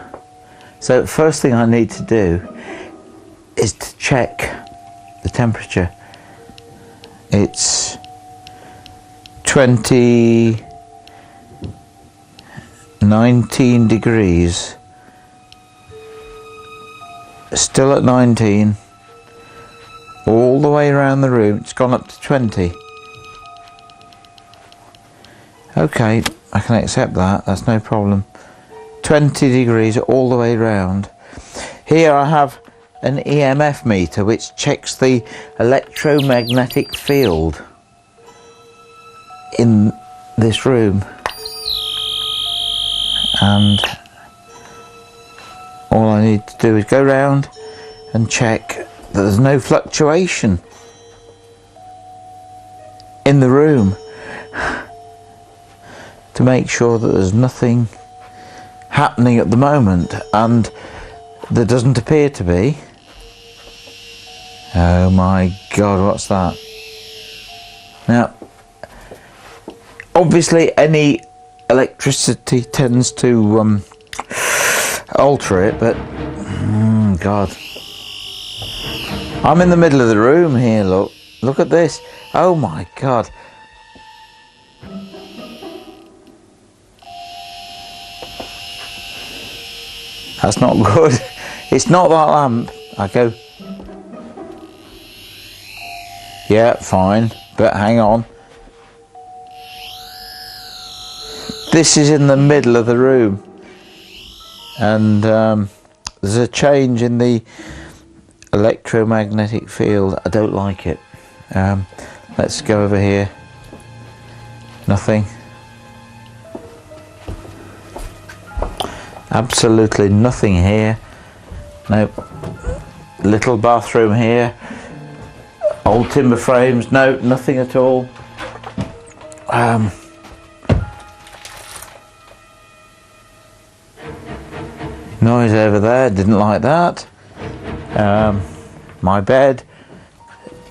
So first thing I need to do is to check the temperature. It's 19 degrees, still at 19, all the way around the room. It's gone up to 20. Okay, I can accept that, that's no problem. 20 degrees all the way around. Here I have an EMF meter which checks the electromagnetic field in this room, and all I need to do is go round and check that there's no fluctuation in the room to make sure that there's nothing happening at the moment, and there doesn't appear to be. Oh my God, what's that? Now, obviously any electricity tends to alter it, but God. I'm in the middle of the room here, look at this. Oh my God. That's not good. It's not that lamp. I go, yeah, fine, but hang on. This is in the middle of the room, and there's a change in the electromagnetic field. I don't like it. Let's go over here. Nothing. Absolutely nothing here. Nope. Little bathroom here. Old timber frames. No, nothing at all. Noise over there. Didn't like that. My bed.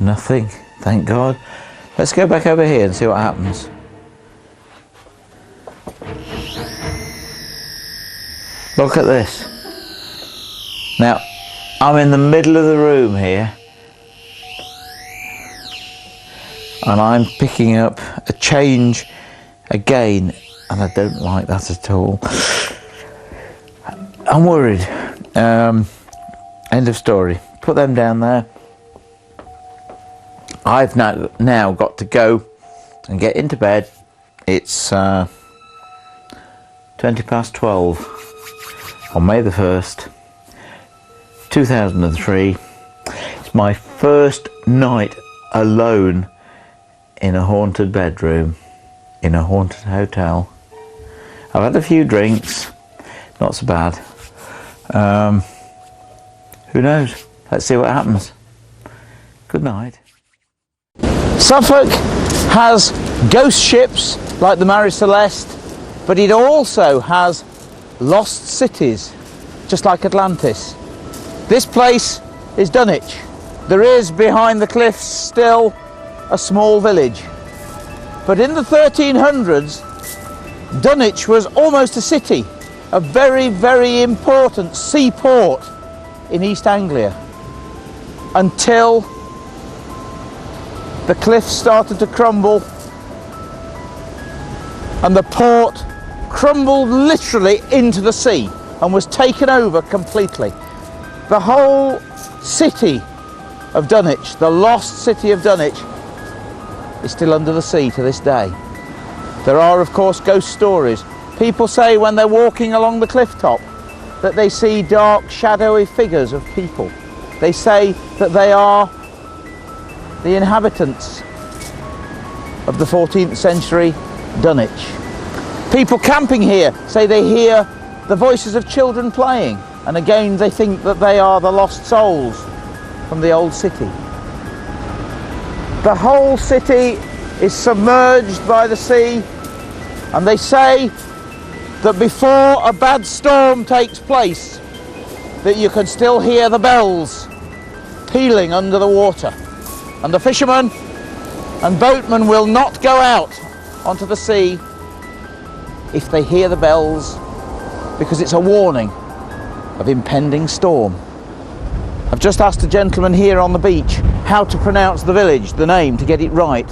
Nothing. Thank God. Let's go back over here and see what happens. Look at this. Now, I'm in the middle of the room here, and I'm picking up a change again, and I don't like that at all. I'm worried. End of story. Put them down there. I've now got to go and get into bed. It's 12:20 on May the 1st, 2003. It's my first night alone in a haunted bedroom in a haunted hotel. I've had a few drinks, not so bad. Who knows? Let's see what happens. Good night. Suffolk has ghost ships like the Mary Celeste, but it also has lost cities, just like Atlantis. This place is Dunwich. There is behind the cliffs still a small village. But in the 1300s, Dunwich was almost a city, a very, very important seaport in East Anglia until the cliffs started to crumble and the port crumbled literally into the sea and was taken over completely. The whole city of Dunwich, the lost city of Dunwich, is still under the sea to this day. There are, of course, ghost stories. People say when they're walking along the cliff top that they see dark, shadowy figures of people. They say that they are the inhabitants of the 14th century Dunwich. People camping here say they hear the voices of children playing, and again they think that they are the lost souls from the old city. The whole city is submerged by the sea, and they say that before a bad storm takes place that you can still hear the bells pealing under the water, and the fishermen and boatmen will not go out onto the sea if they hear the bells, because it's a warning of impending storm. I've just asked a gentleman here on the beach how to pronounce the village, the name, to get it right,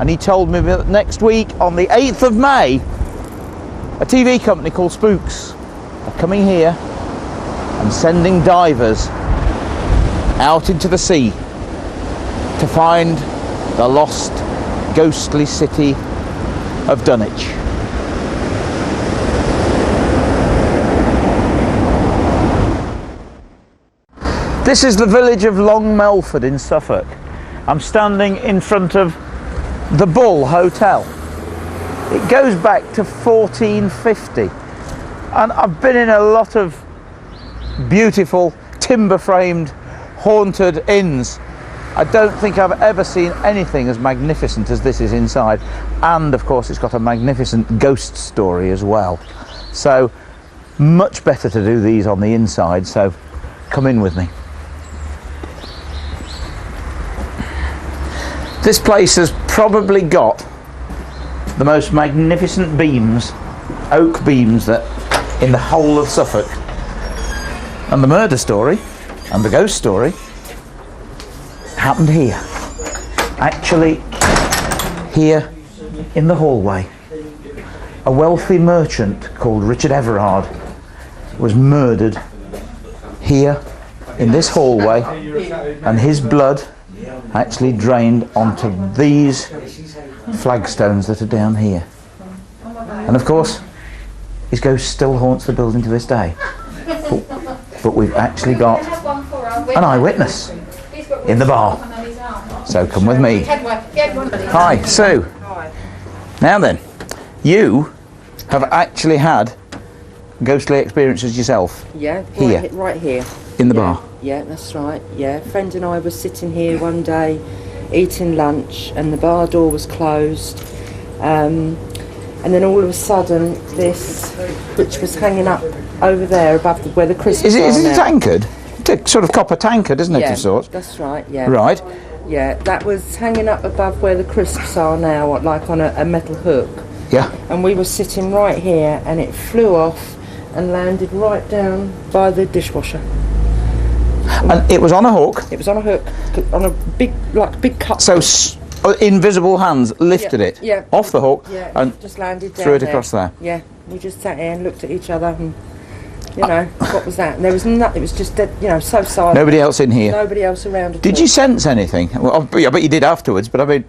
and he told me that next week on the 8th of May a TV company called Spooks are coming here and sending divers out into the sea to find the lost, ghostly city of Dunwich. This is the village of Long Melford in Suffolk. I'm standing in front of the Bull Hotel. It goes back to 1450, and I've been in a lot of beautiful timber-framed haunted inns. I don't think I've ever seen anything as magnificent as this is inside, and of course it's got a magnificent ghost story as well. So much better to do these on the inside, so come in with me. This place has probably got the most magnificent beams, oak beams, that in the whole of Suffolk. And the murder story and the ghost story happened here. Actually, here in the hallway. A wealthy merchant called Richard Everard was murdered here in this hallway, and his blood actually drained onto these flagstones that are down here. And of course, his ghost still haunts the building to this day. But we've actually got an eyewitness in the bar. So come with me. Hi, Sue. Now then, you have actually had ghostly experiences yourself. Yeah, here, right here. In the bar. Yeah, that's right. Yeah, a friend and I were sitting here one day eating lunch, and the bar door was closed. And then all of a sudden, this, which was hanging up over there above where the crisps is are it now. tankard? It's a sort of copper tankard, isn't it, Yeah, of sorts? that's right. Yeah. Right. Yeah, that was hanging up above where the crisps are now, like on a metal hook. Yeah. And we were sitting right here, and it flew off and landed right down by the dishwasher. And it was on a hook. It was on a hook, on a big cup. So invisible hands lifted it off the hook and just landed down threw it across there. Yeah, we just sat here and looked at each other, and what was that? And there was nothing. It was just dead, so silent. Nobody else in here. Nobody else around at all. Did you sense anything? Well, I bet you did afterwards, but I mean,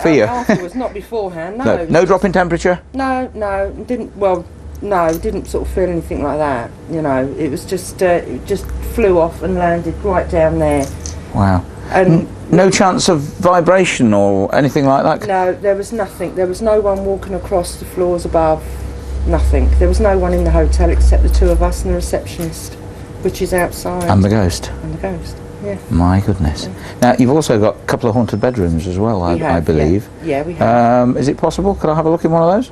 for you. Afterwards, not beforehand. No. No drop in temperature. No, didn't. Well, no, didn't sort of feel anything like that. It was just it just flew off and landed right down there. Wow. And no chance of vibration or anything like that? No, there was nothing. There was no one walking across the floors above. Nothing. There was no one in the hotel except the two of us and the receptionist, which is outside. And the ghost. And the ghost. Yeah. My goodness. Yeah. Now you've also got a couple of haunted bedrooms as well, I believe. Yeah, we have. Is it possible? Could I have a look in one of those?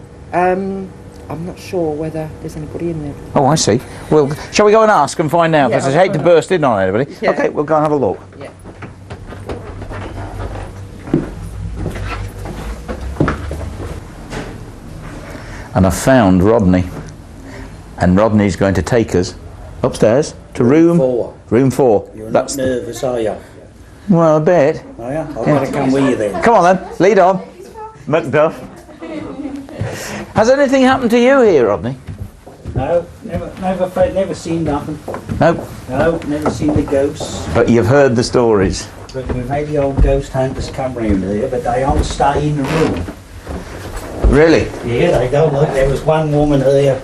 I'm not sure whether there's anybody in there. Oh, I see. Well, shall we go and ask and find out? Because I hate to burst in on anybody. Yeah. Okay, we'll go and have a look. Yeah. And I found Rodney And Rodney's going to take us upstairs to room 4. Room 4. You're not nervous, are you? Well, a bit. Are you? I'll better come with you then. Come on then, lead on. Macduff. Has anything happened to you here, Rodney? No, never seen nothing. No. No, never seen the ghosts. But you've heard the stories. But we've had the old ghost hunters come round here, but they all stay in the room. Really? Yeah, they don't look. There was one woman here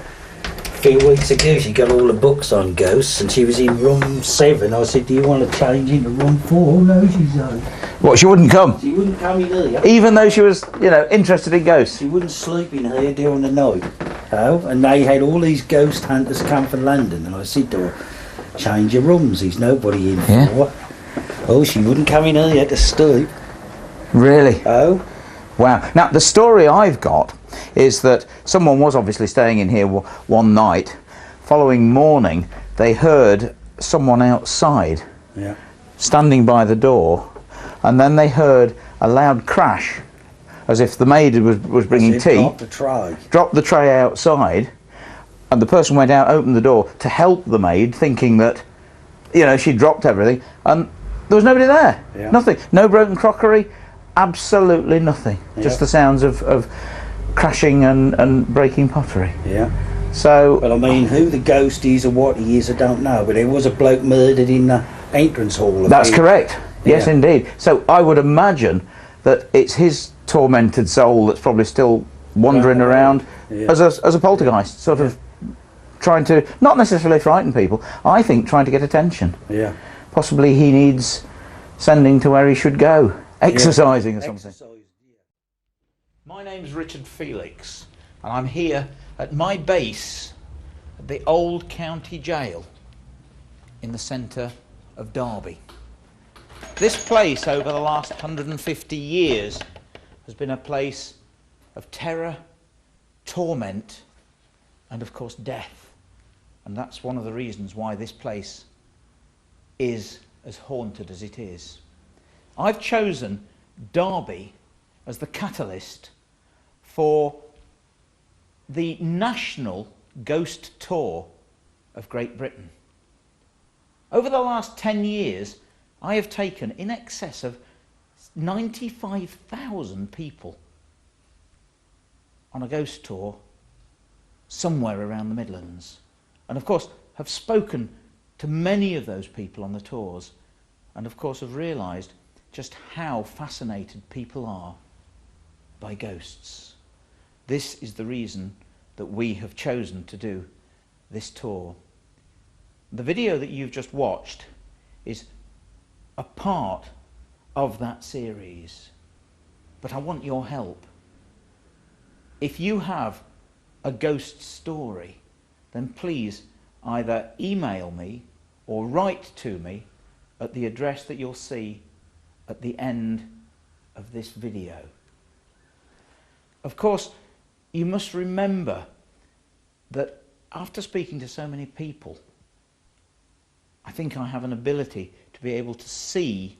a few weeks ago. She got all the books on ghosts, and she was in room 7. I said, "Do you want to change into room 4?" "Oh, no," she said. What, she wouldn't come? She wouldn't come in here. Even though she was, you know, interested in ghosts? She wouldn't sleep in here during the night. Oh, and they had all these ghost hunters come from London, and I said to her, "Change your rooms. There's nobody in Yeah. for." Oh, she wouldn't come in here to sleep. Really? Oh. Wow. Now, the story I've got is that someone was obviously staying in here one night. Following morning, they heard someone outside standing by the door, and then they heard a loud crash, as if the maid was bringing tea. Dropped the tray outside, and the person went out, opened the door to help the maid, thinking that, you know, she'd dropped everything, and there was nobody there. Yeah. Nothing. No broken crockery. Absolutely nothing. Yeah. Just the sounds of crashing and breaking pottery. Yeah. So. Well, I mean, who the ghost is or what he is, I don't know. But there was a bloke murdered in the entrance hall. That's correct. Yes, Yeah. indeed. So I would imagine that it's his tormented soul that's probably still wandering around as a poltergeist, sort of trying to, not necessarily frighten people, I think trying to get attention. Yeah. Possibly he needs sending to where he should go, exercising or something. My name's Richard Felix, and I'm here at my base at the old county jail in the centre of Derby. This place over the last 150 years has been a place of terror, torment, and of course death. And that's one of the reasons why this place is as haunted as it is. I've chosen Derby as the catalyst for the national ghost tour of Great Britain. Over the last 10 years, I have taken in excess of 95,000 people on a ghost tour somewhere around the Midlands. And of course, have spoken to many of those people on the tours, and of course have realised just how fascinated people are by ghosts. This is the reason that we have chosen to do this tour. The video that you've just watched is a part of that series, but I want your help. If you have a ghost story, then please either email me or write to me at the address that you'll see at the end of this video. Of course, you must remember that after speaking to so many people, I think I have an ability to be able to see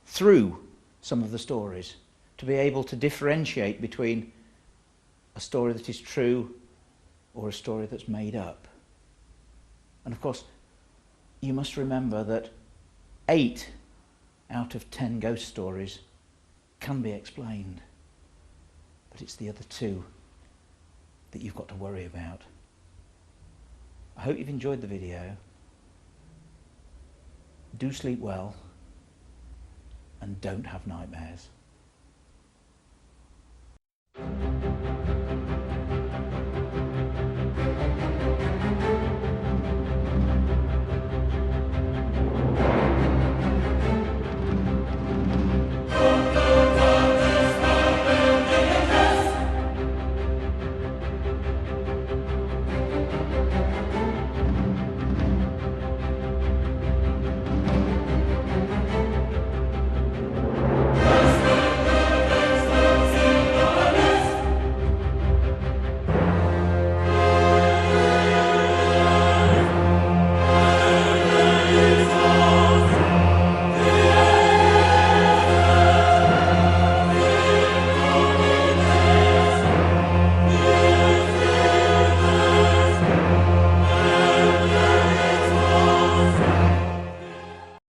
through some of the stories, to be able to differentiate between a story that is true or a story that's made up. And of course, you must remember that 8 out of 10 ghost stories can be explained, but it's the other 2 that you've got to worry about. I hope you've enjoyed the video. Do sleep well, and don't have nightmares.